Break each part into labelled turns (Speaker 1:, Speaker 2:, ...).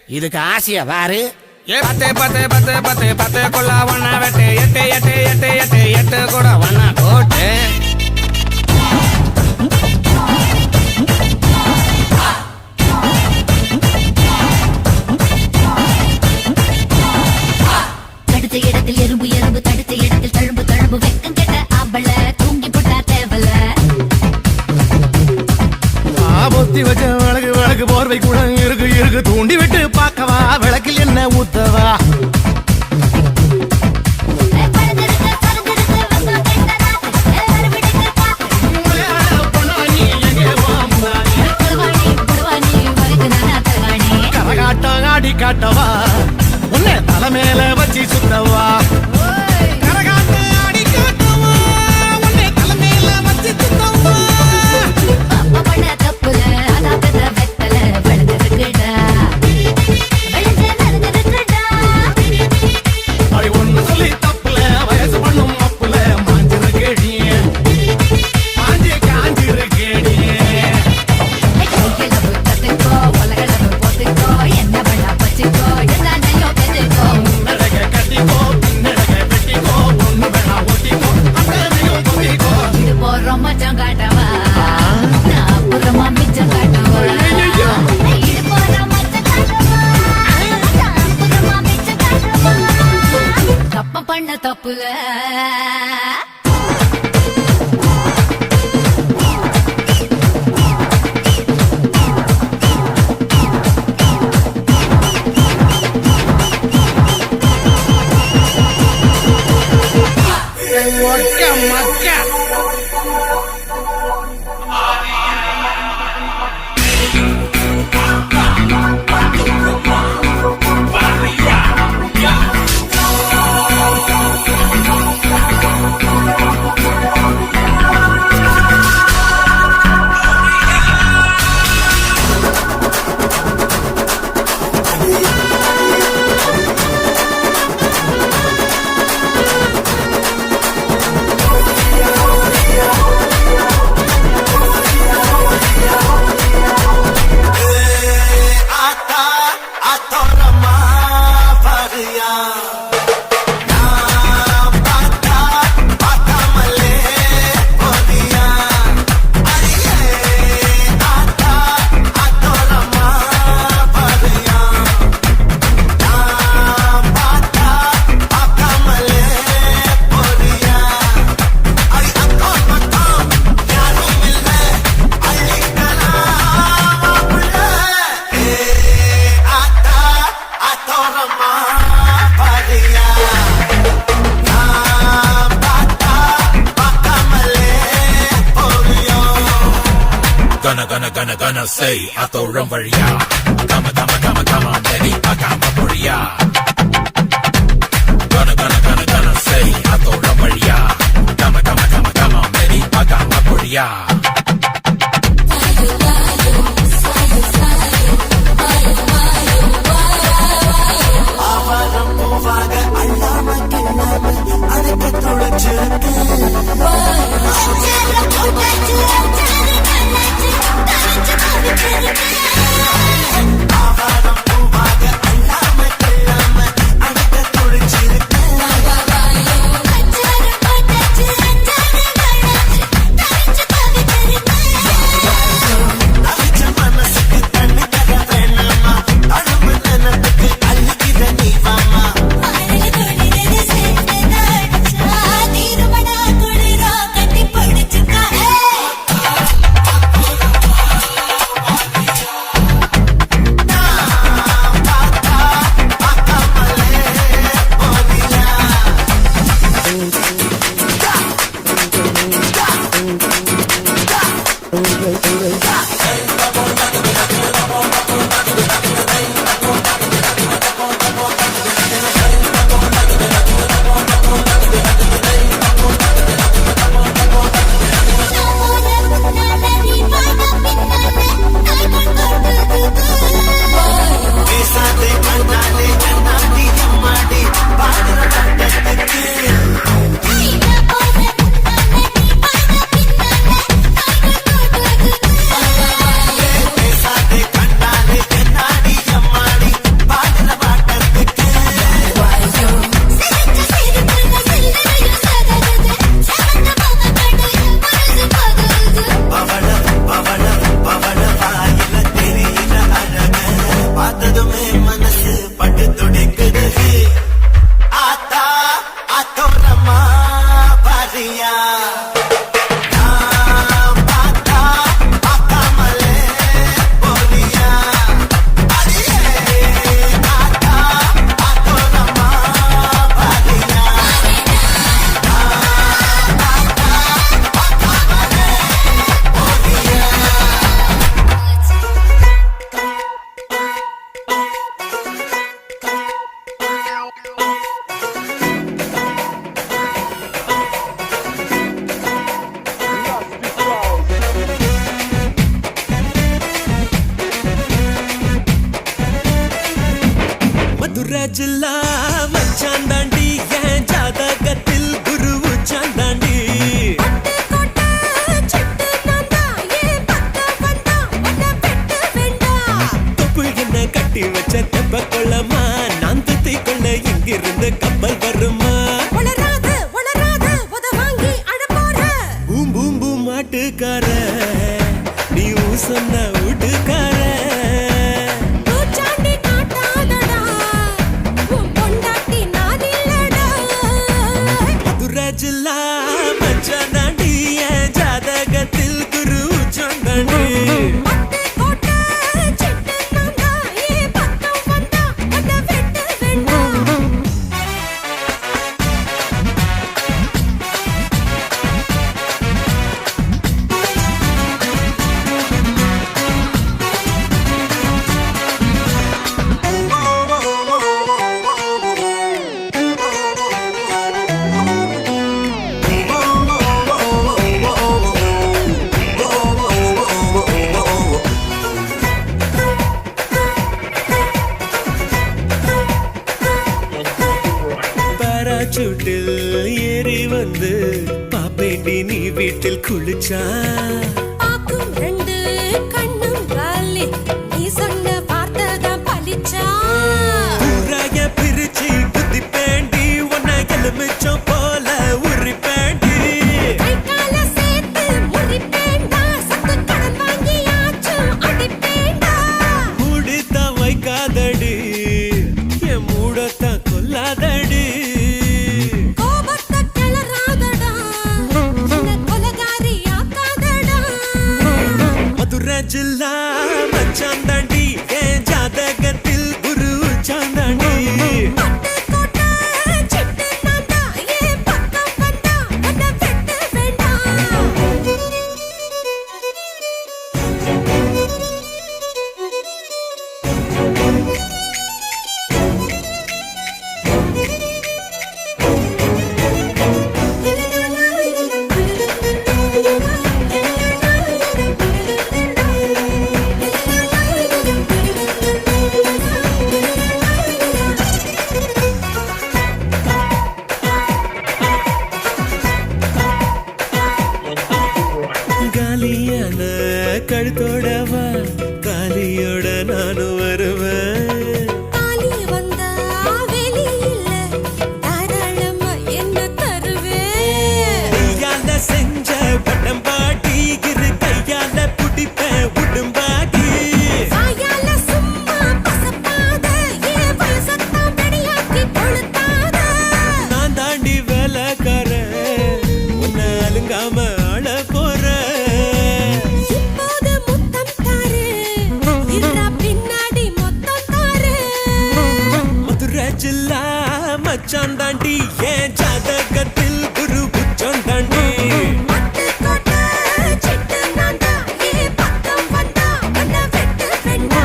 Speaker 1: இதுக்கு ஆசையா பாரு.
Speaker 2: பத்து பத்து பத்து பத்து பத்து கொள்ள ஒன்னா வெட்டு எட்டு எட்டு எட்டு எட்டு எட்டு கூட ஒன்னா போட்டு
Speaker 3: தடுத்த இடத்தில் எறும்பு எறும்பு தடுத்த இடத்தில் தழும்பு தழும்பு வெக்கம் கெட்ட அவள தூங்கி போட்டா தேவல
Speaker 1: பொத்தி வச்ச விளக்கு விளக்கு போர்வை கூட இருக்கு இருக்கு தூண்டி விட்டு பார்க்கவா விளக்கில் என்ன ஊத்தவா கரகாட்டம் ஆடி காட்டவா உன்னை தலை மேல வச்சு சுத்தவா
Speaker 4: gonna say atoram valiya. Come on, baby, pakama puriya. Gonna say atoram valiya. Come on, baby, pakama puriya.
Speaker 5: ஜில்லா மச்சான் தாண்டி என் ஜாதகத்தில் குரு உச்சாந்தாண்டி தொப்பு என்ன கட்டி வச்ச தெப்ப கொள்ளமா நான் துத்தி கொள்ள இங்கிருந்து கப்பல் வருமா பூம் பூம் பூம் மாட்டுக்கார நீ சொன்ன வீட்டுக்கார ஜில்லா மச்சான் தாண்டி என் ஜாதகத்தில் குரு உச்சாந்தாண்டி சூட்டில் ஏறி வந்து பாப்பேண்டி நீ வீட்டில் குளிச்சா
Speaker 6: பாக்கும் ரெண்டு கண்ணும் காலி நீ சொன்ன வார்த்தை தான் பலிச்சா
Speaker 5: ஊராய பிரிச்சு குத்தி பேண்டி உன்னை எலுமிச்சம் போல உரி பேண்டி
Speaker 6: கைகால சேர்த்து முறி பேண்டா சத்து கடன் வாங்கியாச்சும் அடி பேண்டா
Speaker 5: மூடித்த வைக்காதடி என் மூடத்த கொல்லாதடி ஜில்லா மச்சான் தாண்டி என் ஜாதகத்தில் குரு உச்சாந்தாண்டி கழுத்தோடவா தாலியோட நானும் வருவேன்
Speaker 6: தாலி வந்தா வெளி இல்ல தாராளமா என்ன தருவேன்
Speaker 5: கையால செஞ்ச பட்டம் பாட்டி இரு கையால புடிப்பேன் உடும்பாடி
Speaker 6: வாயால சும்மா பசப்பாத ஏன் வயசத்தான் வெடியாக்கி கொளுத்தாத
Speaker 5: நான் தாண்டி வேலைக்காரன் உன்னை அலுங்காம ஆள போறேன்
Speaker 6: இப்போது முத்தம் தாரு இல்லா பின்னாடி மொத்தம் தாரு
Speaker 5: மதுரை ஜில்லா மச்சான் தாண்டி ஏன் ஜாதகத்தில் குரு உச்சம் தாண்டி
Speaker 6: மட்டு கோட்டை சிட்டு நான்தா ஏன் பக்கம் வந்தா உன்னை வெட்டு வெண்டா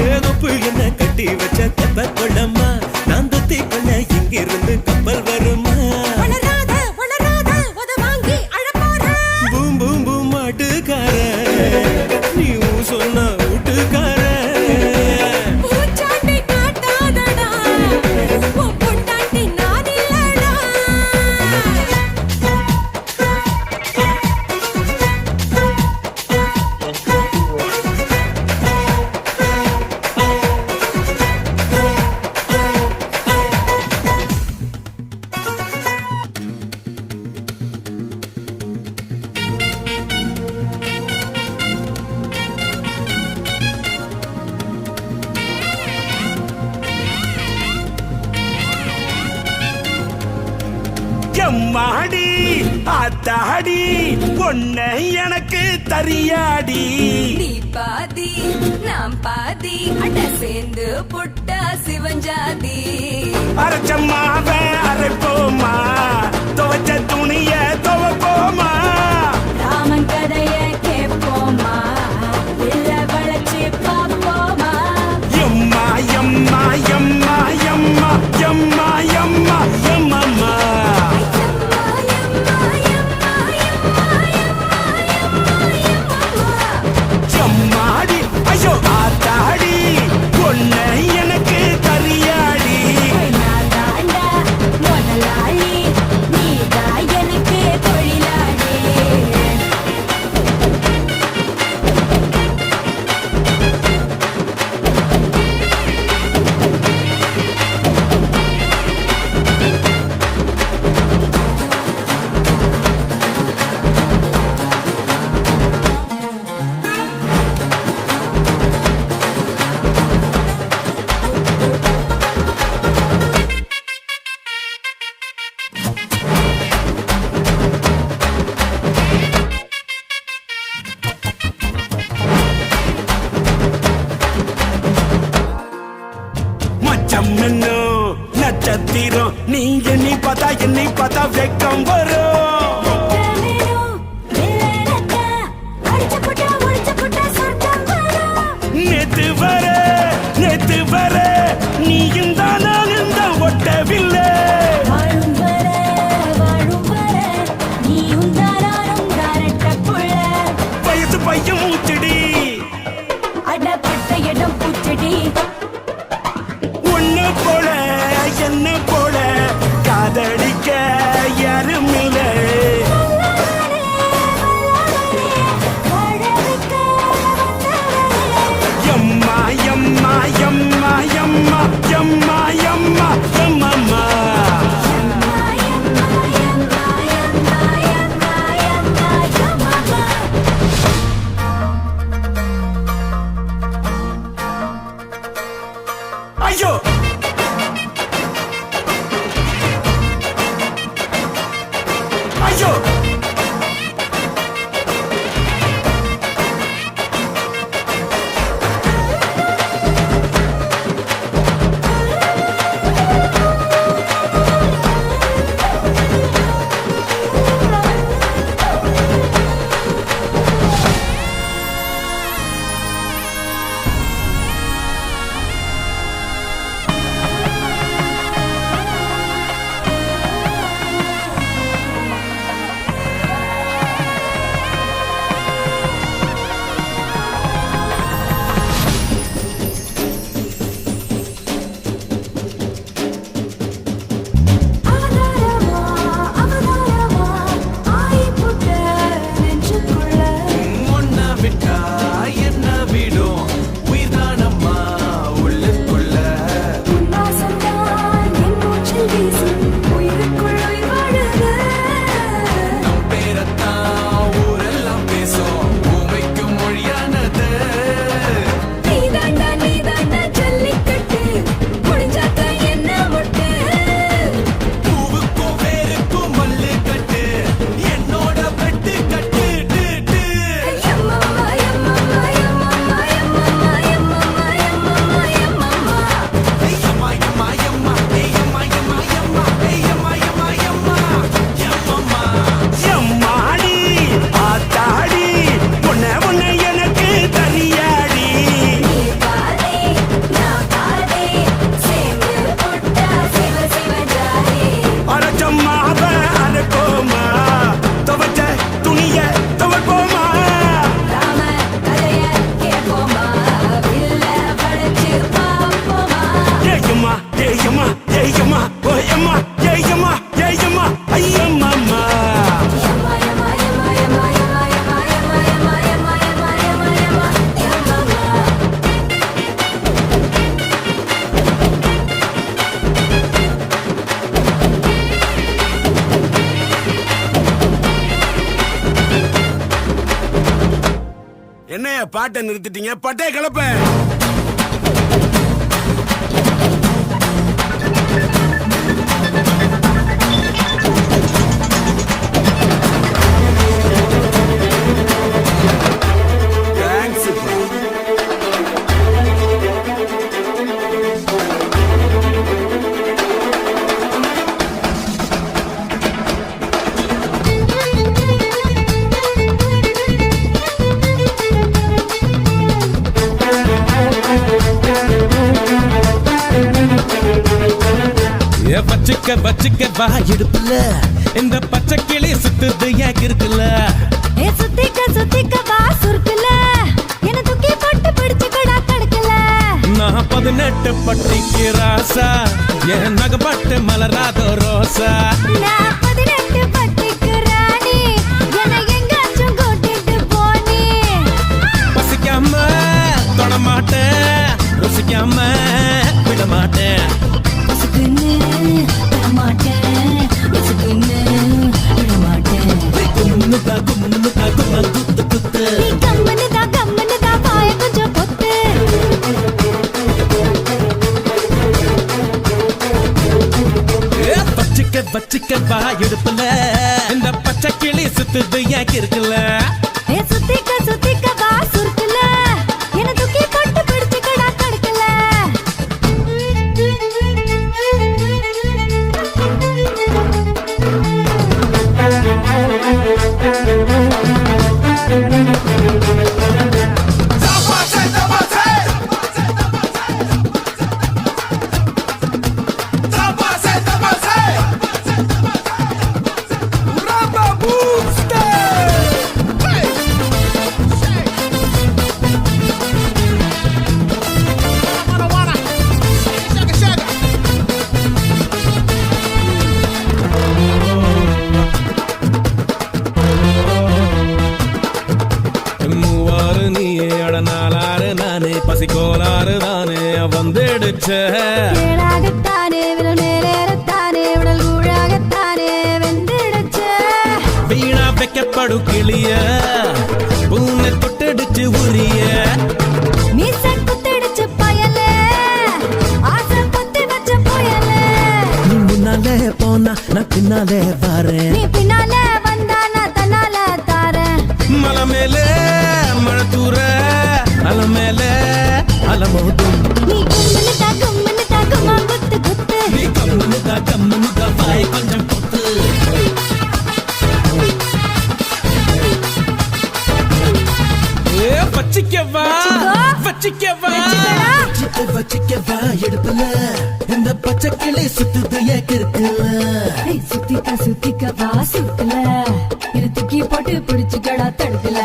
Speaker 5: ஏகப்பு என்ன கட்டி வச்ச தெப்ப கொள்ளம்மா நான் தொத்தி கொள்ள இங்கிருந்து கப்பல் வருமா
Speaker 6: வளராத வளராத உத வாங்கி அழப்பார
Speaker 5: பூம் பூம் பூம் மாட்டுக்கார நீ சொன்ன வீட்டுக்கார
Speaker 6: பூச்சாண்டி காட்டாதடா உன் பொண்டாட்டி நான் இல்லடா
Speaker 7: எம்மாடி ஆத்தாடி பொண்ண எனக்கு தரியாடி
Speaker 8: நீ பாதி நாம் பாதி அட சேர்ந்து புட்டா சிவஞ்சாதி
Speaker 7: அரைச்சம்மாவ அரைப்போமா துவைச்ச துணிய துவைப்போமா
Speaker 8: ராமன் கதைய கேட்போமா இல்ல வளைச்சு பாப்போமா
Speaker 7: எம்மா எம்மா எம்மா எம்மா எம்மா எம்மா எம்மம்மா எம்மாடி ஐயோ ஆத்தாடி பொண்ண எனக்கு தரியாடி
Speaker 8: நான் தாண்டா முதலாளி நீதான் எனக்கு தொழிலாளி
Speaker 7: மச்சம் என்ன நட்சத்திரம் நீ எண்ணி பார்த்தா வெக்கம் வரும் நேத்து வர நீயும் தான் நானும் தான் ஒட்டவில்லை வயசு பையன் மூச்சடி ஒண்ணு போல என்ன போல காதலிக்க யாரும் இல்லை
Speaker 9: பாட்டை நிறுத்திட்டீங்க? பட்டே கிளப்ப.
Speaker 1: வச்சுக்க வா இடுப்புல இந்த பச்சை கிளி சுத்துது ஏன் இருக்குல்ல.
Speaker 8: சுத்திக்க வா சுருக்குல என்ன தூக்கி போட்டு பிடிச்சுக்கடா தடுக்கல.
Speaker 1: நான் 18 பட்டிக்கு ராசா என் நகப்பட்டு மலராத ரோசா.
Speaker 8: நான் 18 பட்டிக்கு ராணி என்னை எங்காச்சும் கூட்டிட்டு போனி.
Speaker 1: பசிக்காம தொடமாட்டேன், ருசிக்காம விடமாட்டேன்.
Speaker 8: பசுக்குன்னு தரமாட்டேன், பசுக்குன்னு விடமாட்டேன். நீ கம்மனு தான் பாய கொஞ்சம் பொத்து.
Speaker 1: வச்சுக்க வா இடுப்புல இந்த பச்சை கிளி சுத்துது ஏன் இருக்குல்ல.
Speaker 8: சுத்திக்க வா சுருக்குல என்ன தூக்கி போட்டு பிடிச்சுக்கடா தடுக்கல.
Speaker 1: பசிக்கோளாறு தானே வந்துடுச்ச.
Speaker 8: கேளாகத்தானே விரல் மேலேறத்தானே உடல் கூழாகத்தானே வெந்திடுச்ச.
Speaker 1: வீணா வைக்கப்படும் கிளிய பூனை தொட்டடிச்சு உரிய.
Speaker 8: மீச குத்திடுச்சு பயல ஆசை குத்தி வச்ச புயல.
Speaker 1: நீ முன்னாலே போனா நான் பின்னாலே வரேன்.
Speaker 8: நீ பின்னால வந்தா நான் தன்னால தாரேன்.
Speaker 1: மலை மேலே மழை தூர அல மேலே அலமோதும்.
Speaker 8: நீ கும்முன்னு கும்மா குத்து குத்து.
Speaker 1: நீ கம்முனுதா வாய் கொஞ்சம் பொத்து. வச்சிக்கவா வச்சிக்கவா எடுப்புல இந்த பச்சை கிளி சுத்துது ஏன் இருக்குல்ல.
Speaker 8: சுத்திக்க வா சுருக்குல என்ன தூக்கி போட்டு பிடிச்சுக்கடா தடுக்கல.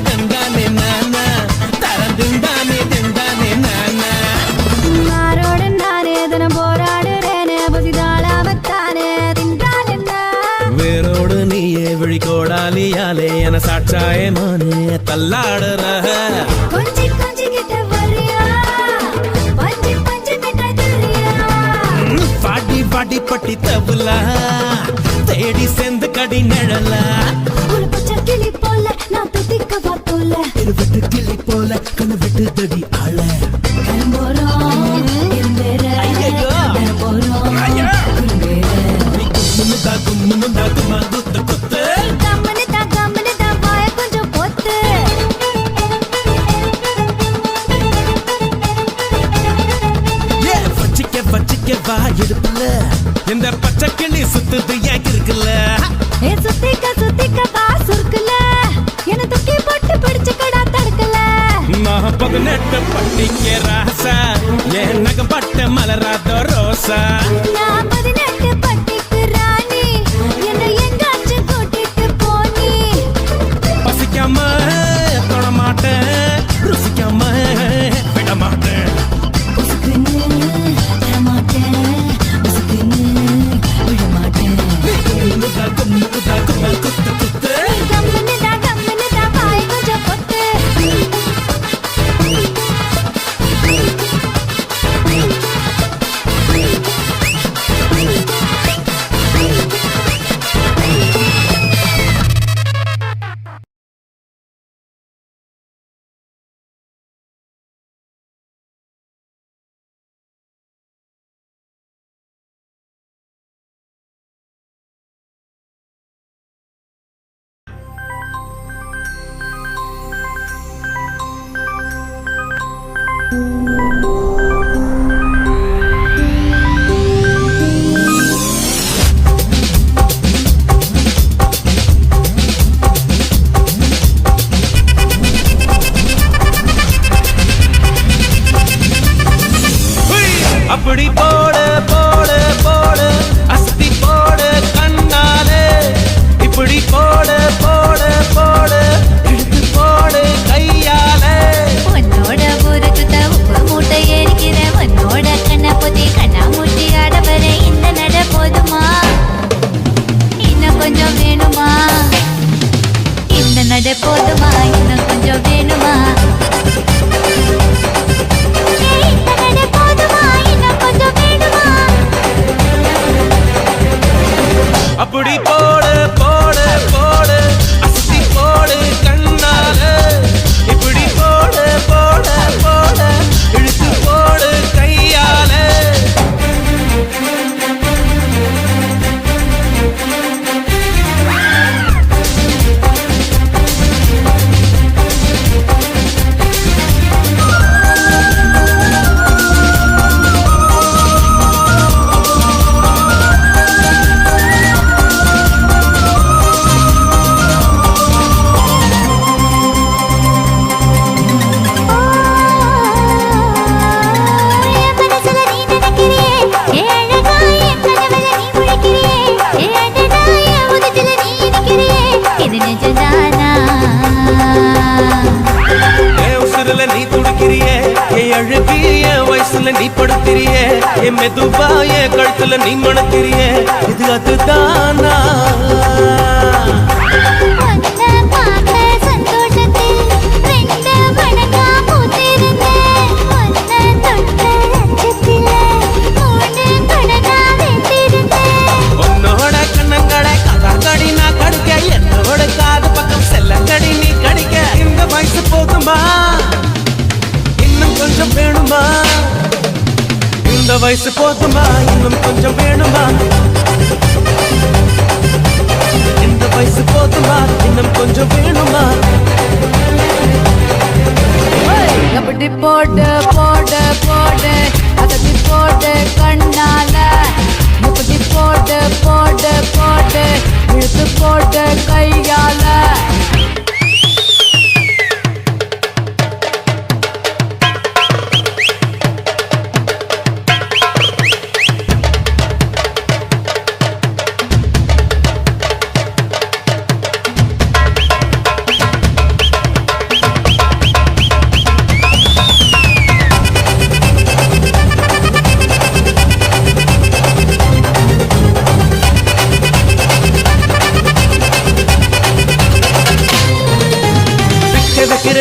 Speaker 1: திண்டானே நானா தரந்திண்டானே நானா.
Speaker 8: மாரோடு நானே தினம் போராடுறேனே புதிதாளாமத்தானே தின்றால் என்ன.
Speaker 1: வேரோடு நீயே விழிகோடாலியாலே என சாட்சாயே மானே தள்ளாடுற.
Speaker 8: கொஞ்சி கிட்ட வரியா பஞ்சு கிட்ட தெரியா.
Speaker 1: பாடி பட்டி தவுலா தேடி சேர்ந்து கடி நிழலா.
Speaker 8: ஒரு பச்சை கிளி போல நான் துதிக்க பார்த்தோல.
Speaker 1: இருவட்டு கிளி போல கனவெட்டு தடி ஆள.
Speaker 8: கரும்போறோம் இருந்தேற போறோம்
Speaker 1: கும்முனுதா குத்து குத்து.
Speaker 8: கம்மனு தான் வாய கொஞ்சம் பொத்து.
Speaker 1: வச்சிக்க வா இடுப்புல இந்த பச்சை கிளி சுத்துது ஏன் இருக்குல்ல.
Speaker 8: சுத்திக்க வா சுருக்குல என்ன தூக்கி போட்டு பிடிச்சுக்கடா தடுக்கல.
Speaker 1: நான் 18 பட்டிக்கு ராசா என் நகப்பட்ட மலராத ரோசா.
Speaker 8: நான் 18 பட்டிக்கு ராணி என்னை எங்காச்சும் கூட்டிட்டு போனி.
Speaker 1: பசிக்காம தொடமாட்டேன், ருசிக்காம விடமாட்டேன்.
Speaker 8: உசுக்குன்னு தரமாட்டேன்,
Speaker 5: பக்கத்துல நீ படுத்திரியே என் மெதுவா என் கழுத்துல நீ மணத்திரியே இது அதுதானா
Speaker 8: ஒன்ன பார்த்த சந்தோஷத்தில் ரெண்டு மடங்கா பூத்திருந்தேன் ஒன்ன தொட்ட அச்சத்திலே மூணு மடங்கா வெந்திருந்தேன்
Speaker 5: உன்னோட கண்ணங்களை கதாங்கடி நான் கடிக்க என்னோட காது பக்கம் செல்லங்கடி நீ கடிக்க இந்த வயசு போதுமா இன்னும் கொஞ்சம் வேணுமா இந்த வயசு போதுமா இன்னும் கொஞ்சம் வேணுமா இந்த வயசு போதுமா இன்னும் கொஞ்சம் வேணுமா
Speaker 6: அப்படி போடு போடு போடு அதப்படி போடு கண்ணால இப்படி போடு போடு போடு இழுத்து போடு கையால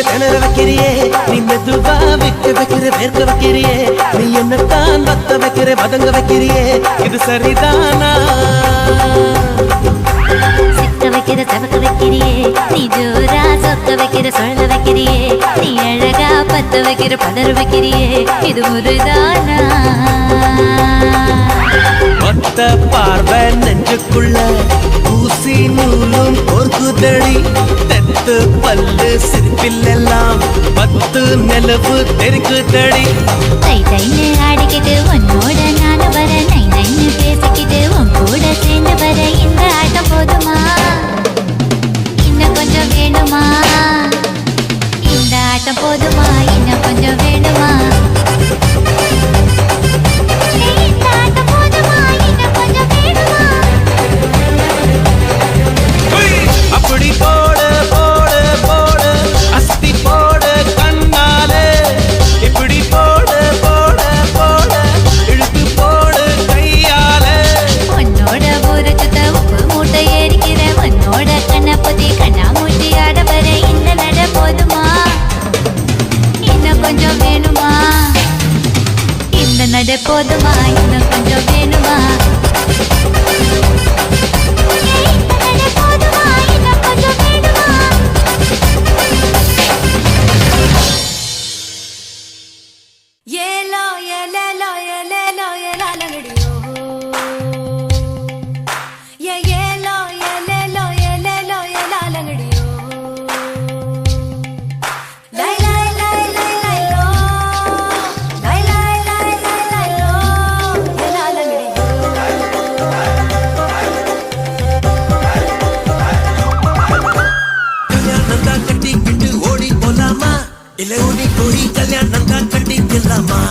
Speaker 5: திணற வைக்கிறியே நீ மெதுவா விக்க வைக்கிற வேர்க்க வைக்கிறியே நீ என்னத்தான் வத்த வைக்கிற வதங்க வைக்கிறியே இது சரிதானா
Speaker 3: சிக்க வைக்கிற சவக்க வைக்கிறியே நீ ஜோரா சொக்க வைக்கிற சொல்ல வைக்கிறியே நீ அழகா பத்த வைக்கிற பதற வைக்கிறியே இது முருதானா
Speaker 5: ஒத்த பார்வை நெஞ்சுக்குள்ள ஊசி நூலும் பொறுக்குதடி தெத்து பல்லு சிரிப்பிலெல்லாம் பத்து நிலவு தெருக்குதடி
Speaker 3: தை தைன்னு ஆடிக்கிட்டு உன்னோட நானு வர நை நைன்னு பேசிக்கிட்டு உன் கூட சேர்ந்து வர இந்த ஆட்டம் போதுமா இன்னும் கொஞ்சம் வேணுமா இந்த ஆட்டம் போதுமா இன்னும் கொஞ்சம் வேணுமா இந்த ஆட்டம் போதுமா இன்னும் கொஞ்சம் வேணுமா
Speaker 5: அப்படி போடு போடு போடு அஸ்தி போடு கண்ணாலே இப்படி போடு போடு போடு இழுத்து போடு கையாலே
Speaker 3: உன்னோட ஊருக்கு உப்பு மூட்டை ஏறிக்கிற உன்னோட கண்ணப்பதி கண்ணா மூட்டி ஆட வர இந்த நட போதுமா இன்னும் கொஞ்சம் வேணுமா இந்த நட போதுமா இன்னும் கொஞ்சம் வேணுமா
Speaker 6: ஏலோ ஏலேலோ ஏலேலோ ஏலாலங்கடியோ ஏலோ ஏலேலோ ஏலேலோ ஏலாலங்கடியோ லை லை லை லை லை லோ லை லை லை லை லை லோ ஏலாலங்கடியோ
Speaker 5: கல்யாணம் தான் கட்டிக்கிட்டு ஓடி போலாமா இல்ல ஓடி போய் கல்யாணம் தான் கட்டிக்கலாமா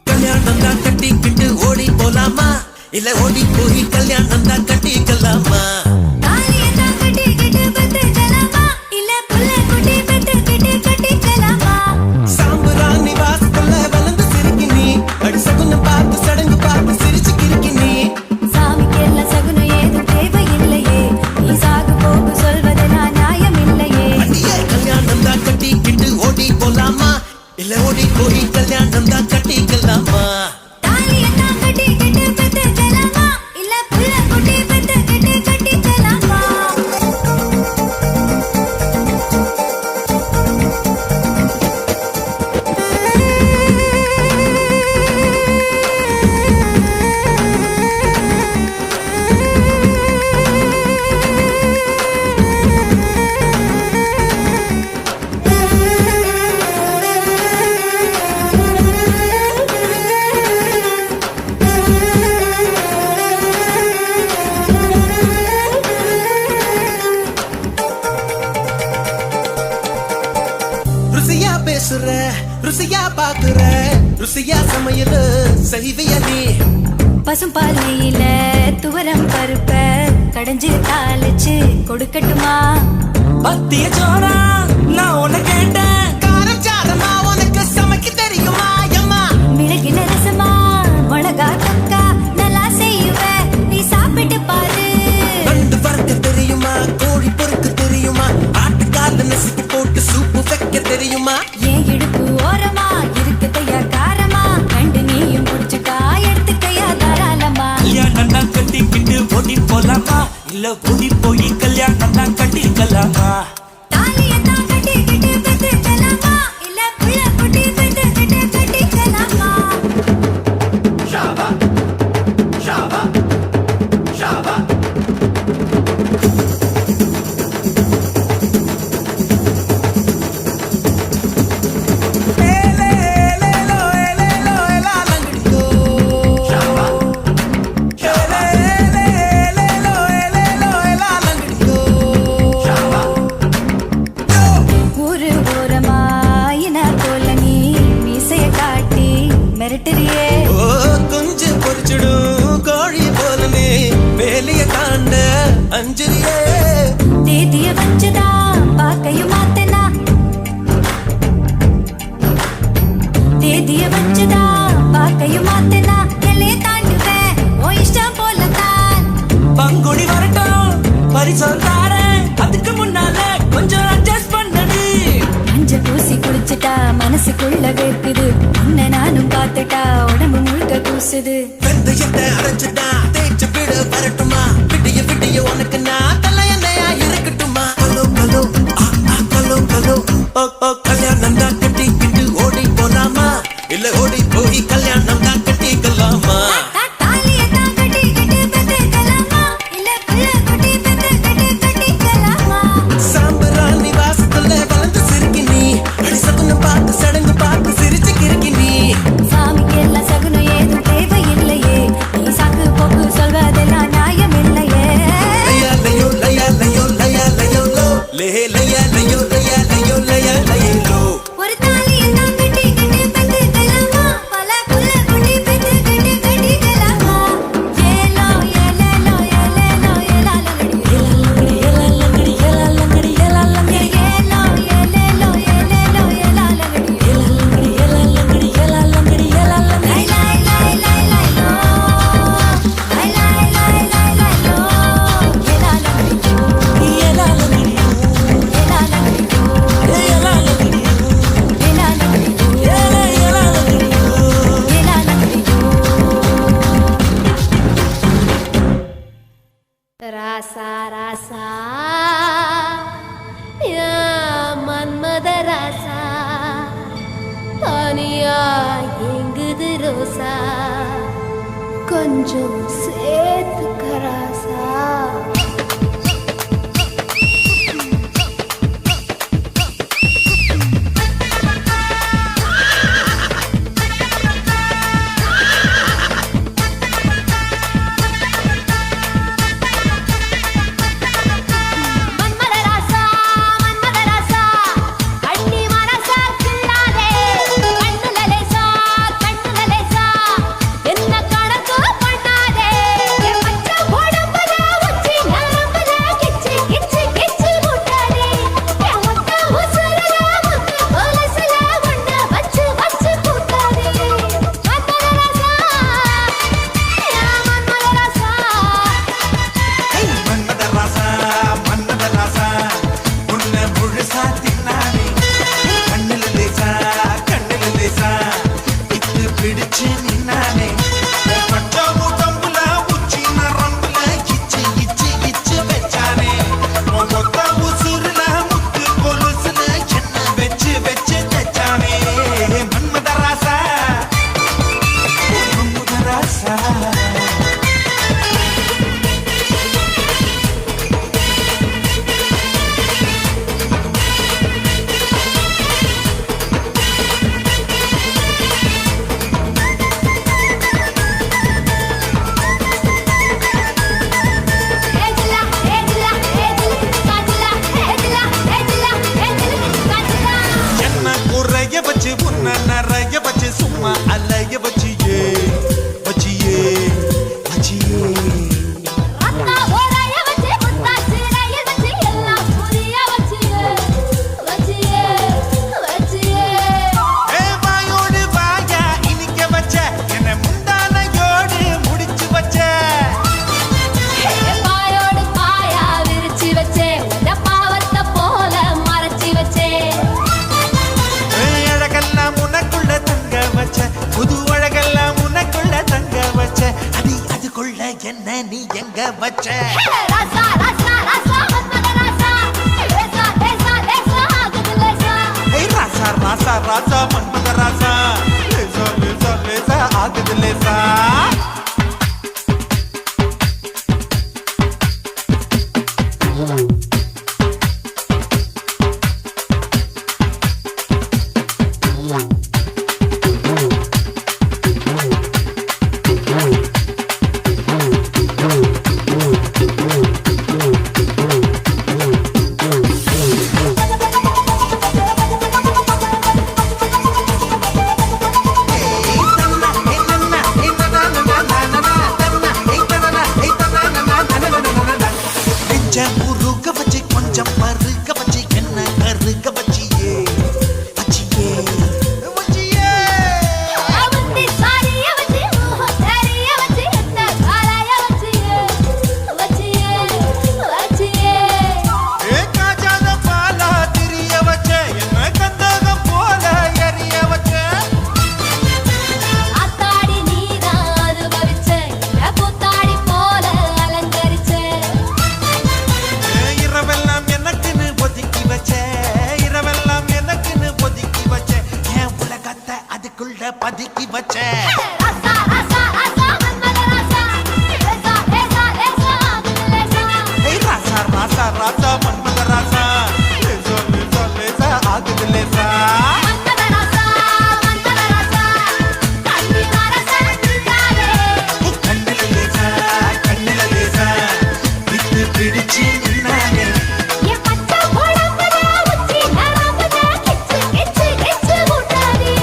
Speaker 5: கல்யாணம் தான் கட்டிக்கிட்டு ஓடி போலாமா இல்ல ஓடி போய் கல்யாணம் தான் கட்டிக்கலாமா
Speaker 6: தாலியதா கட்டிக்கிட்டு பத்துக்கலாமா இல்ல புள்ள குட்டி பத்துக்கிட்டு கட்டிக்கலாமா
Speaker 5: சாம்புராணி வாசல்ல வளர்ந்து சிரிக்கி நீ அடி சகுனம் பார்த்து சடங்கு பார்த்து சிரிச்சு கிறுக்கி நீ
Speaker 6: சாமிக்கெல்லாம் சகுனம் ஏதும் தேவையில்லையே நீ சாகு போகு சொல்வதெல்லாம் நியாயமில்லையே
Speaker 5: அடியே கல்யாணம் தான் கட்டிக்கிட்டு ஓடி போலாமா இல்ல ஓடி போய் கல்யாணம் தான் கட்டிக்கலாமா
Speaker 6: தாலியதா கட்டிக்கிட்டு பத்துக்கலாமா இல்ல புள்ள குட்டி பத்துக்கிட்டு கட்டிக்கலாமா
Speaker 5: ருசியா பேசுற ருசியா பாக்குற ருசியா சமையல் செய்விய நீ
Speaker 6: பசும்பாலையில துவரம் பருப்ப கடைஞ்சு தாளிச்சு கொடுக்கட்டுமா
Speaker 5: பத்திய சோறா நான் உன்னை கேட்டேன்.
Speaker 1: காரம் சாரமா உனக்கு சமைக்க தெரியுமா அம்மா?
Speaker 6: மிளகு நரசமா மிளகா தொக்கா நல்லா செய்வேன், நீ சாப்பிட்டு பாரு.
Speaker 1: நண்டு வறுக்க தெரியுமா? கோழி பொறுக்க தெரியுமா? ஆட்டுக்கால நசுக்கி போட்டு சூப்பு வைக்க தெரியுமா?
Speaker 6: ஏன் இடுப்பு ஓரமா இருக்குதையா காரமா, கண்டு நீயும் குடிச்சுக்கா எடுத்துக்கையா தாராளமா.
Speaker 5: கல்யாணம் தான் கட்டிக்கிட்டு ஓடி போலாமா, இல்ல ஓடி போய் கல்யாணம் தான் கட்டிக்கலாமா?
Speaker 6: தாலியத்தான் கட்டிக்கிட்டு பெத்துக்கலாமா, இல்ல புள்ள குட்டி பெத்துக்கிட்டு கட்டிக்கலாமா. ஊரு ஓரமா இன போல நீ மீசைய காட்டி மிரட்டுறியே.
Speaker 1: ஓ குஞ்சு பொரிச்சிடும் கோழி போலனே வேலைய தாண்ட அஞ்சலியே.
Speaker 6: தேதிய வச்சுதா பாக்கையும் மாத்தனா, தேதிய வச்சுதா பாக்கையும் மாத்தனா. எல்லைய தாண்டுவேன் ஓ இஷ்டம் போலதான்.
Speaker 5: பங்குடி வரட்டும் பரிசம் தாரேன், அதுக்கு முன்னால கொஞ்சம் அட்ஜஸ்ட் பண்ணடி.
Speaker 6: மஞ்ச பூசி குளிச்சுட்டா மனசுக்குள்ள வேர்க்குது, உன்னை நானும் பார்த்துட்டா உடம்பு முழுக்க கூசுது.
Speaker 1: வெந்தயத்தை அரைச்சுட்டா தேய்ச்சு விட வரட்டுமா? விடிய விடிய உனக்கு நான் தலையணையா இருக்கட்டுமா? கலோ கலோ கலோ கலோ ஓ ஓ கல்யாணம் தான் கட்டிக்கிட்டு ஓடி போலாமா, இல்ல ஓடி போய் கல்யாணம் தான் கட்டிக்கலாமா?
Speaker 6: தாலியத்தான் கட்டிக்கிட்டு பெத்துக்கலாமா, இல்ல புள்ள குட்டி பெத்துக்கிட்டு கட்டிக்கலாமா.
Speaker 1: சாம்பராணி வாசத்துல வளர்ந்து சிரிக்கி நீ, அடிசகுன்னு பார்த்து சடங்கு பார்த்து சிரிச்சு கிறுக்கி நீ.
Speaker 6: சாமிக்கு எல்லாம் சகுனம் ஏதும் தேவையில்லையே, நீ சாக்கு போக்கு சொல்வதெல்லாம் நியாயம் இல்லையே.
Speaker 1: லயா லயோ லயா லயோ லயா லயோ லோ லே லயா லயோ லயா லயோ லயா லயோ லோ.
Speaker 6: ஒரு தாலியத்தான் கட்டிக்கிட்டு பெத்துக்கலாமா, பல புள்ள குட்டி பெத்துக்கிட்டு கட்டிக்கலாமா. ஏலோ ஏலேலோ ஏலேலோ ஏலாலங்கடி ஏலாலங்கடி ஏலாலங்கடி ஏலாலங்கடி ஏலாலங்கடி ஏலோ ஏலேலோ ஏலேலோ ஏலாலங்கடி ஏலாலங்கடி ஏலாலங்கடி ஏலாலங்கடி ஏலாலங்கடி. லை லை லை லை லை லோ, லை லை லை லை லை லோ, ஏலாலங்கடி ஏலாலங்கடி ஏலாலங்கடி ராசா ராசா யா மன்மத ராசா, தனியா எங்குது ரோசா, கொஞ்சம் சேர்த்துக்க ராசா. மன்மத ராசா மன்மத ராசா, அண்ணி மனசா கிள்ளாதே, கண்ணுல லேசா என்ன கணக்கு பண்ணாதே. என் பச்சை உடம்புல உச்சி நரம்புல கிச்சு கிச்சு கிச்சு முட்டாதே, என் மொத்த உசுருல முத்து கொலுசுல உன்னை வச்சு வச்சு கூட்டாதே. மன்மத ராசா யா மன்மத ராசா.
Speaker 9: மன்மத ராசா மன்மத ராசா உன்னை முழுசா தின்னானே, கண்ணுல லேசா இத்து பிடிச்சு நின்னானே. பட்ட உடம்புல உச்சி நரம்புல இச்சு இச்சு இச்சு வச்சானே, மொத்த உசுருல முத்து கொலுசுல என்ன வச்சு வச்சு தச்சானே. மன்மத ராசா மன்மத ராசா.
Speaker 6: ஏஜிலா ஏஜிலா ஏஜிலா காஜிலா ஏஜிலா ஏஜிலா ஏஜிலா காஜிலா.
Speaker 9: என்ன குறைய வச்சு உன்ன நிறைய வச்சு சும்மா அலைய வச்சியே வச்சியே வச்சியே.
Speaker 6: ரத்தா ஓரைய வச்சு முத்தா சீரைய வச்சு எல்லாம் புரிய வச்சு
Speaker 1: தூங்க வச்ச
Speaker 6: ராசா ராசா ராசா மன்மத ராசா லேசா லேசா லேசா ஆகுது லேசா
Speaker 9: ராசா ராசா ராசா மன்மத ராசா லேசா லேசா லேசா ஆகுது லேசா கொஞ்சம் பருக்க வச்சு என்ன கருக்க வச்சியே வச்சியே வச்சியே
Speaker 6: அவந்தி சாரிய வச்சி சாரிய வச்சி என்ன காலாய வச்சியே வச்சியே வச்சியே
Speaker 9: காஜாத பாலா திரிய வச்ச என்ன கந்தக போல எரிய வச்ச
Speaker 6: ஆத்தாடி நீதான் அனுபவிச்ச பூத்தாடி போல அலங்கரிச்ச
Speaker 9: இரவெல்லாம் எனக்குன்னு ஒதுக்கி வச்ச இரவெல்லாம் எனக்குன்னு ஒதுக்கி வச்ச என் உலகத்தை அதுக்குள்ள பதுக்கி வச்ச
Speaker 6: ராசா ராசா ராசா மன்மத ராசா லேசா லேசா லேசா ஆகுது லேசா
Speaker 9: ராசா ராசா ராசா மன்மத ராசா லேசா லேசா லேசா ஆகுது லேசா
Speaker 6: மன்மத ராசா கண்ணி மரச நின்றாரே
Speaker 9: கண்ணில லேசா கண்ணில லேசா விட்டு பிடிச்சு நின்னானே
Speaker 6: என் பச்சை உடம்புல உச்சி நரம்புல கிச்சு கிச்சு கிச்சு ஊட்டாதே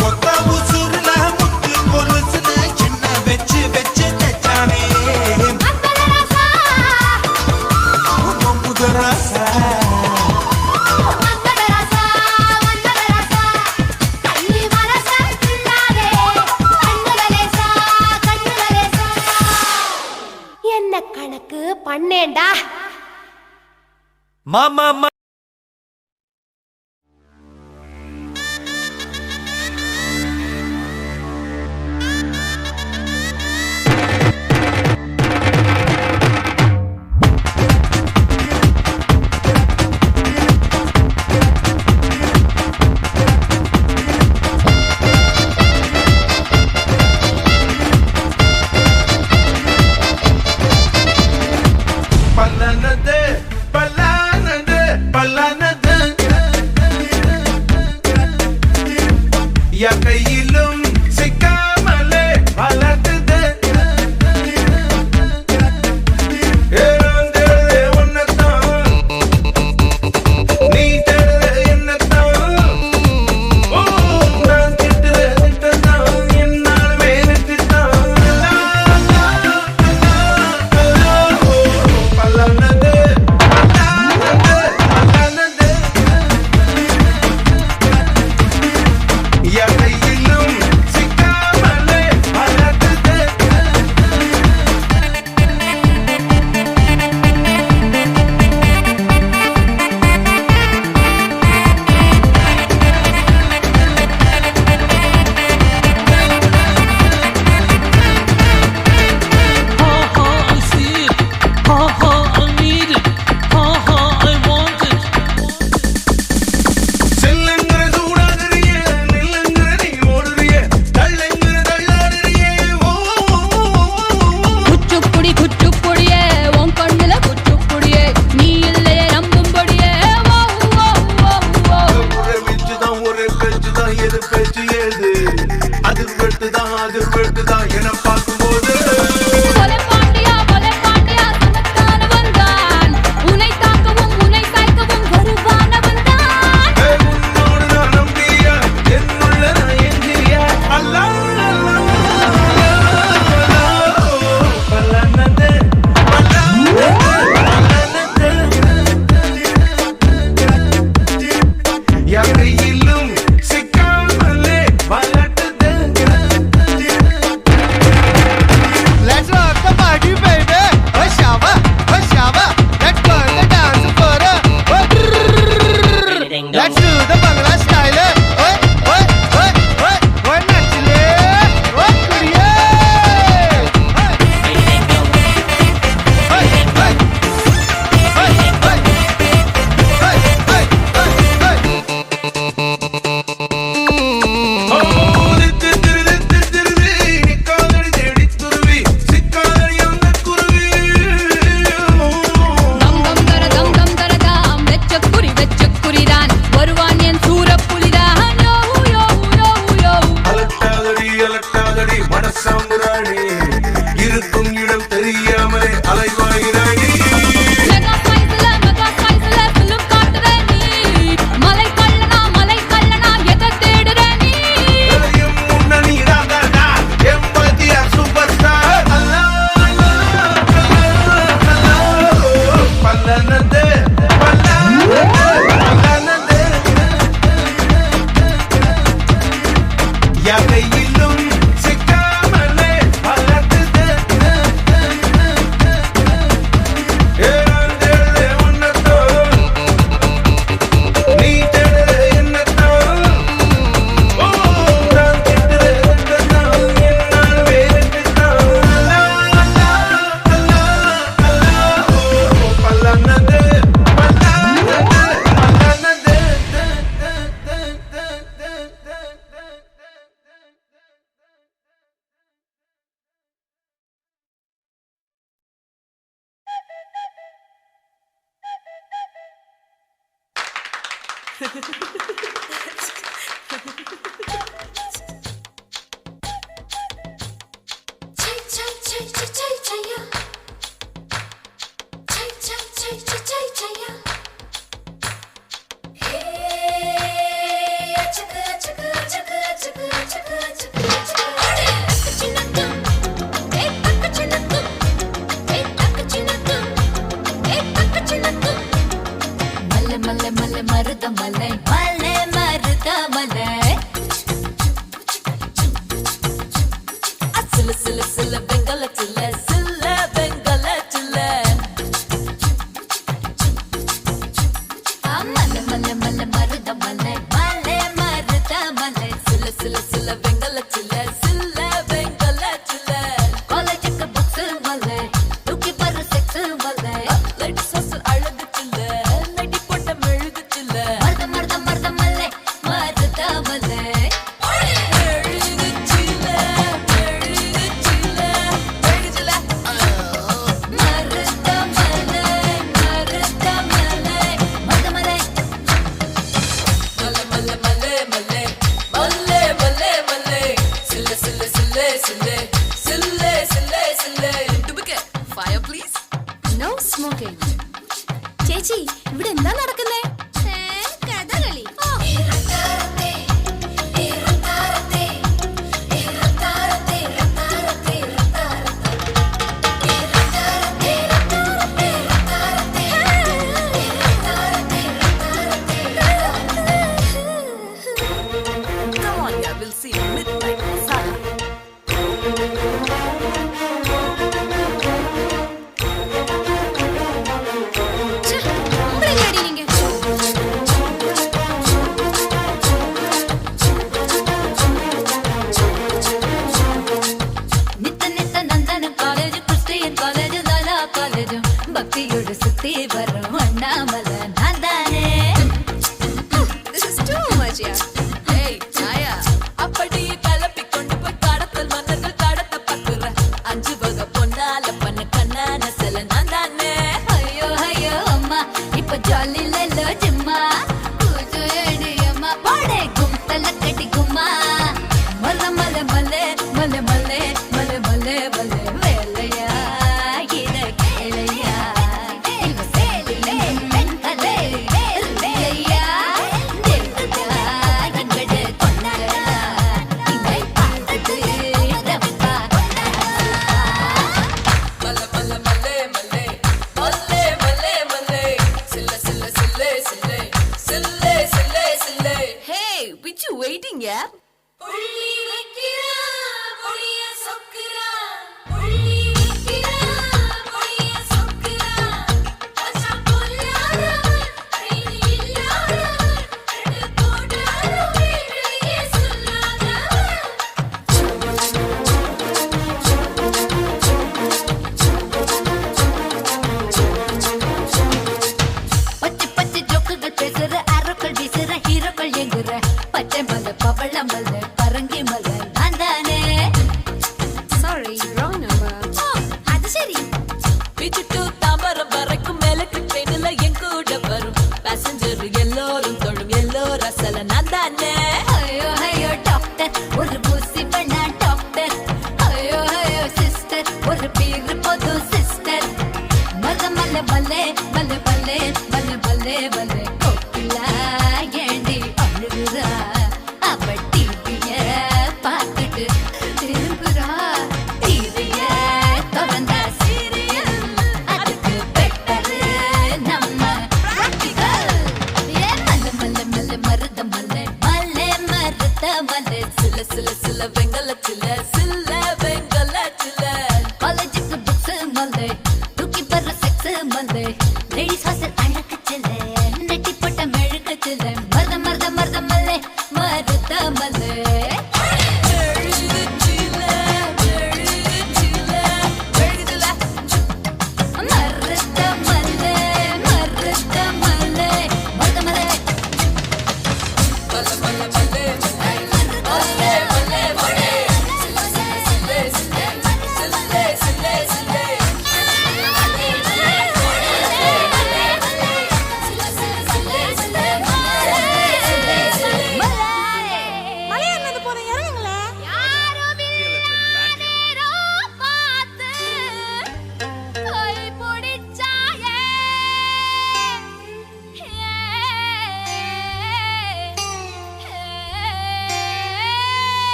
Speaker 9: மொத்த உசுருல முத்து கொலுசுல சின்ன வச்சு வச்சு தச்சானே
Speaker 6: மன்மத ராசா
Speaker 9: மன்மத ராசா
Speaker 6: மன்மத ராசா கண்ணி மரச நின்றாரே கண்ணுல லேசா என்ன கணக்கு பண்ணேண்டா
Speaker 1: மாமா
Speaker 9: பல்லனது பல்லனது பல்லனது என் கையிலும் சிக்காமலே வளர்த்துது உன்னத்தான் நீ தேடுற என்னத்தான் நான் திட்டுதான் என்னால் வேணுக்குத்தான் பல்லனது பல்லனது என் கையிலும் சிக்காமலே வளர்த்துது
Speaker 5: I see it. I need it. I want it.
Speaker 9: செல்லுங்கிற சூடாகிறிய நெல்லுங்கிற நீ ஓடுறிய தள்ளுங்கிற தள்ளாடுறிய
Speaker 8: குச்சுப்புடியே உன் கண்ணுல குச்சுப்புடியே நீ இல்லையே நம்பும்படியே
Speaker 9: ஒரே மிச்சுதான் ஒரே பேச்சுதான் எது பேச்சு ஏது அதிர்வெட்டுதான் என பார்க்கும்போது
Speaker 8: கொலை பாண்டியா சமத்தானவன் தான் உன்னை தாக்கவும் உன்னை சாய்க்கவும் வருவானவன் தான்
Speaker 9: உன்னோடு நான் நம்பிய என்னுள்ள நான் எஞ்சிய அல்லா பல்லனது என் கையிலும் சிக்காமலே வளர்த்துது யாகையிலும் சிக்காமலே வளர்த்துது ஏழு உன்னத்தோ நீ தேடு என்னத்தோ நான் திட்டுறதுதான் என்னால் வேறுதான் பல்லானது
Speaker 8: ചേച്ചി ഇവിടെ എന്താ നടക്കുന്നേ കഥകളി
Speaker 3: பக்தியோடு சுத்தி வரும் அண்ணாமல நான் தானே அப்படியே கலப்பி கொண்டு போய் கடத்தல் மன்னர்கள் கடத்த பக்குற 5 வகை பொன்னால பண்ண கண்ணான சில நான் தானே ஐயோ ஐயோ அம்மா இப்ப ஜாலி லல்லோ ஜிம்மா பூஜோ ஏடியம்மா போடே கும்தல கட்டி கும்மா மல மல மலே மல மலே மல மலே மலே வேலையா இத கேளையா இவ சேலிலே பெண்களே வேலையா தேவதா எங்கட கொண்டாடா இவை பார்த்தது ரவிதா மல மல மலே மலே மலே மலே மலே சில்ல சில்ல சில்லே சில்லே சில்லே சில்லே சில்லே Hey, we you waiting, yeah? புள்ளி வைக்கிறா புளிய சொக்குறா புள்ளி வைக்கிறா புளிய சொக்குறா பச்சா புல்லாரவர் ஐனி இல்லாதவர் ரெண்டு போடாதவர் வெளியே சொல்லாதவர் பச்சை பச்சை ஜோக்குகள் பேசுற ஆரோக்கள் வீசுற ஹீரோக்கள் எங்குற பச்சை மலை பவள மலை பரங்கி
Speaker 6: மருதமலை சில சில சில வெங்கலச்சில சில வெங்கலச்சில காலேஜுக்கு புக்ஸ் மலை தூக்கி பர்ற செக்ஸ் மலை லேடிஸ் ஹாஸ்டல் அழகு சில நெட்டி போட்ட மெழுகு சில மருதமலை மருதமலை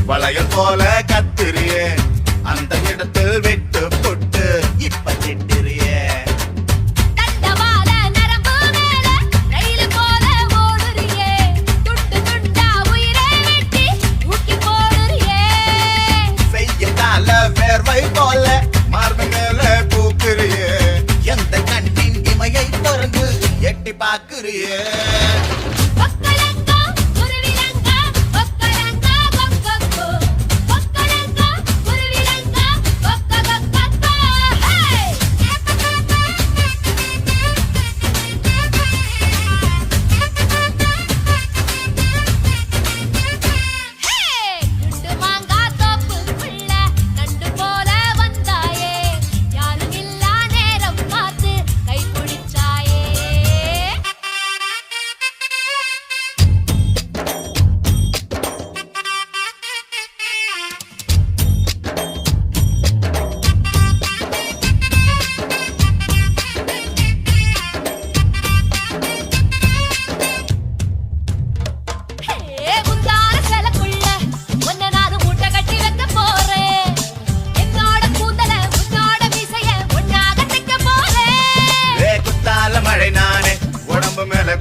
Speaker 9: வளையல் போல கத்திரியே அந்த இடத்தில் விட்டு புட்டு இப்ப திட்டிரியே
Speaker 6: தண்டவாள நரம்பு மேல ரயில் போல ஓடுறியே துண்டு துண்டா உயிரை வெட்டி ஊக்கி போடுறியே
Speaker 9: செய்யத்தால வேர்வை போல மார்பு மேல பூக்குறியே எந்த கண்ணின் இமையை திறந்து எட்டி பாக்குறியே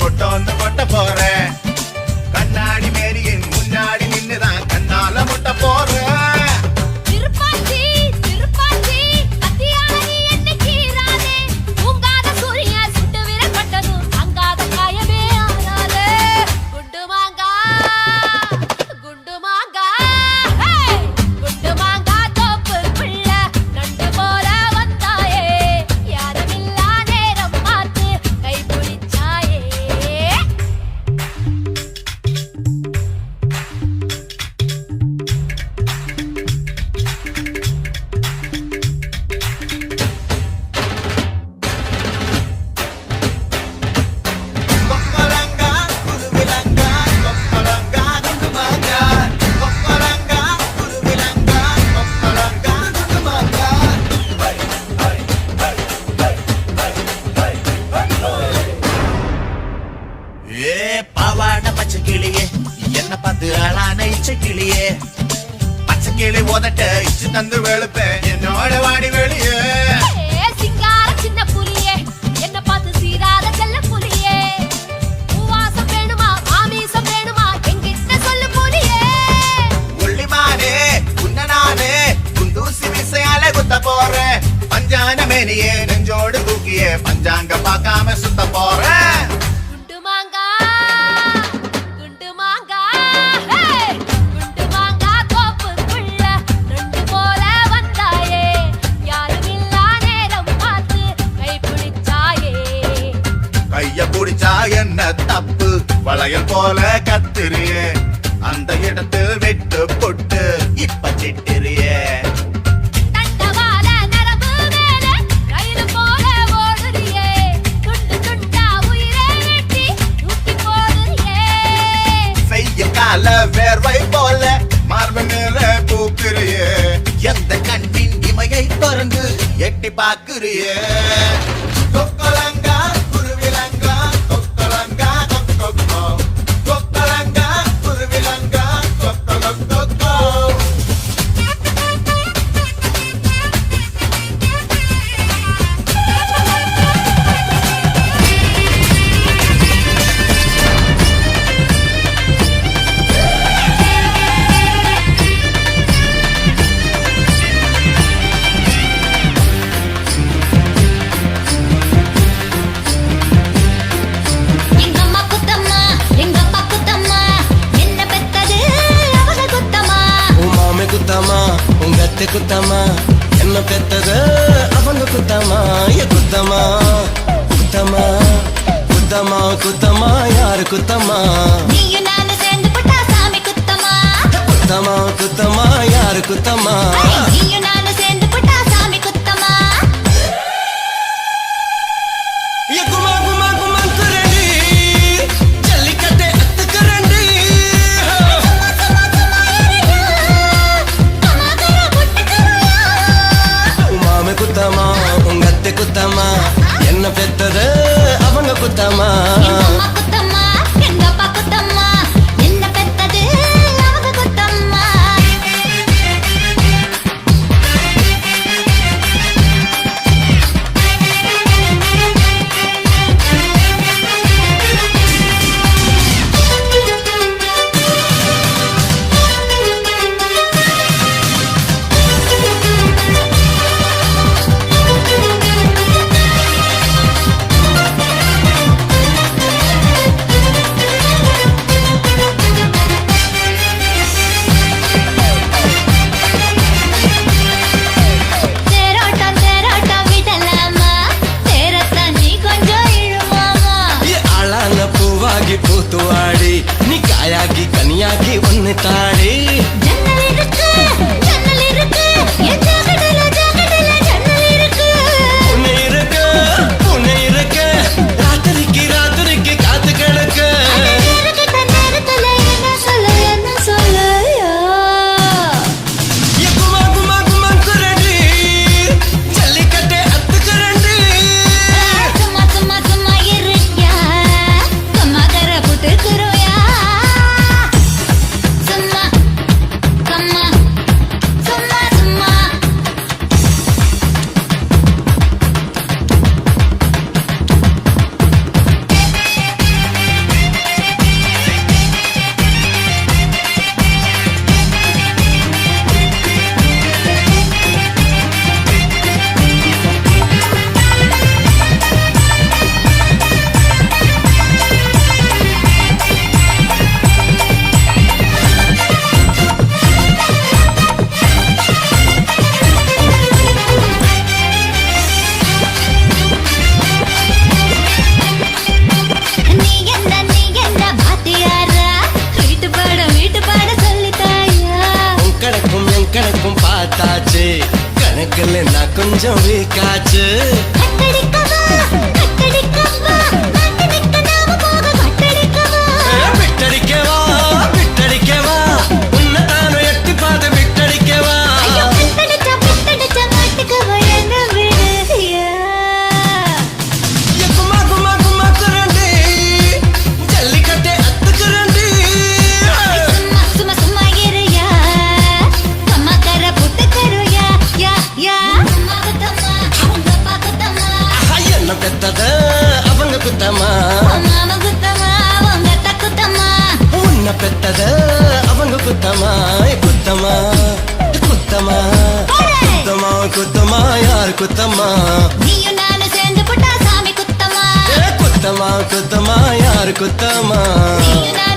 Speaker 9: கொட்டோந்து கொட்ட போறேன் கண்ணாடி மேரியின் முன்னாடி நின்னுதான் கண்ணால முட்ட போறேன்
Speaker 6: திருப்பாச்சி திருப்பாச்சி அத்தியாரி என்ன கீராதே உங்காத சூரிய சுட்டு விரப்பட்டதும் அங்காத காயமே ஆனாலே குண்டு மாங்கா தோப்பு பிள்ள நண்டு போல வந்தாயே யாருமில்லா நேரம் பார்த்து கை பிடிச்சாயே
Speaker 9: கொப்பரங்கா குருவிலங்கா கொப்பரங்கா குண்டுமாங்கா கொப்பரங்கா குருவிலங்கா கொப்பரங்கா குண்டுமாங்கா ஏ பாவாட பச்சை கிளியே என்ன பார்த்து அழான இச்சை கிளியே பச்சை கிளி உதட்ட இச்சு தந்து வெளுப்பேன் என்னோட வாடி வெளியே
Speaker 6: சிங்கார சின்ன புலியே என்ன பார்த்து சீராத செல்ல புலியே பூவாசம் வேணுமா மாமீசம் வேணுமா என்கிட்ட சொல்லு புலியே
Speaker 9: உள்ளிமானே உன்னனானே குண்டூசி விசையால குத்த போறேன் பஞ்சான மேனியே நெஞ்சோடு தூக்கியே பஞ்சாங்க பார்க்காம சுத்த போறேன்
Speaker 6: குண்டு மாங்கா குண்டு மாங்கா தோப்புக்குள்ள நண்டு போல வந்தாயே யாருமில்லா நேரம் பார்த்து கை பிடிச்சாயே
Speaker 9: கைய புடிச்சா என்ன தப்பு வளையல் போல கத்திரியே அந்த இடத்தில் விட்டு புட்டு இப்ப திட்டிரியே
Speaker 6: தண்டவாள நரம்பு மேல ரயில் போல ஓடுறியே துண்டு துண்டா உயிரை வெட்டி தூக்கி போடுறியே
Speaker 9: செய்ய கால வேர்வை போல மார்பு மேல பூக்கிறியே பாக்குறியே கொக்கலங்கா குருவிலங்கா கொக்கலங்கா கொக்கொக்கோ கொக்கலங்கா குருவிலங்கா கொக்கொக்கோ
Speaker 3: எங்கம்மா குத்தம்மா எங்க அப்பா குத்தம்மா என்ன பெத்தது அவங்க குத்தம்மா
Speaker 1: உன் மாமே குத்தாமா உங்க அத்தை குத்தாமா என்ன பெத்தது அவங்க குத்தாமா ஏ குத்தாமா குத்தாமா குத்தாமா குத்தாமா யாரு குத்தாமா
Speaker 3: நீயும் நானும் சேர்ந்து போட்டா சாமி குத்தம்மா
Speaker 1: குத்தாமா குத்தாமா யாரு குத்தாமா
Speaker 3: நீயும் நானும் சேர்ந்து போட்டா சாமி குத்தம்மா
Speaker 1: ஏ குமா குமா குமாங்குறடி ஜல்லிக்கட்டை அத்துக்குறடி உன் மாமே குத்தாமா உங்க அத்தை குத்தாமா என்ன பெத்தது அவங்க குத்தாமா
Speaker 3: எங்கம்மா குத்தம்மா எங்க அப்பா குத்தம்மா என்ன பெத்தது அவங்க குத்தம்மா தேரோட்டம் விடலாமா தேரத்தான் நீ கொஞ்சம் இழுமாமா
Speaker 1: ಈ ಆಳಾನ பூவாகி பூத்துவாடி நீ காயாகி கனியாகி ஒன்னு தாடி
Speaker 3: ஜன்னல் இருக்கு என் ஜாக்கெட்டில ஜன்னல் இருக்கு
Speaker 1: உன்னை இருக்க ராத்திரிக்கு காத்து கிடக்கு
Speaker 3: நேரத்துல என்ன சொல்லையா
Speaker 1: ஏ குமா குமா குமாங்குறடி ஜல்லிக்கட்டை அத்துக்குறடி
Speaker 3: சும்மா இருக்கியா சும்மா கர புட்டுக்குறோயா சும்மா நீ என்ன பாத்தியாரா வீட்டு பாட சொல்லித்தாயா
Speaker 1: உன் கணக்கும் பார்த்தாச்சு கணக்குல நான் கொஞ்சம் வீக்காச்சு
Speaker 3: கட்டடிக்கவா நாட்டு நிக்க நாம போக கட்டடிக்கவா
Speaker 1: விட்டடிக்கவா உன்னை தானும் எட்டி பார்த்து விட்டடிக்கவா
Speaker 3: ஐயோ பித்தடிச்சா மாட்டுக்கவா என்ன விடுறியா
Speaker 1: ஏ குமா குமா குமாங்குறடி ஜல்லிக்கட்டை அத்துக்குறடி
Speaker 3: சும்மா இருயா சும்மா கர புட்டுக்குறோயா யா அம்மா குத்தம்மா உங்க அப்பா குத்தம்மா
Speaker 1: என்ன பெத்தது அவங்க குத்தமா
Speaker 3: மாமா குத்தம்மா உங்க அத்தை குத்தம்மா
Speaker 1: உன்னை பெத்தது அவங்க குத்தமா குத்தமா குத்தமா குத்தமா குத்தமா யார் குத்தமா
Speaker 3: நீயும் நானும் சேர்ந்து போட்டா சாமி குத்தம்மா
Speaker 1: குத்தமா குத்தமா யார் குத்தமா
Speaker 3: நீயும் நானும்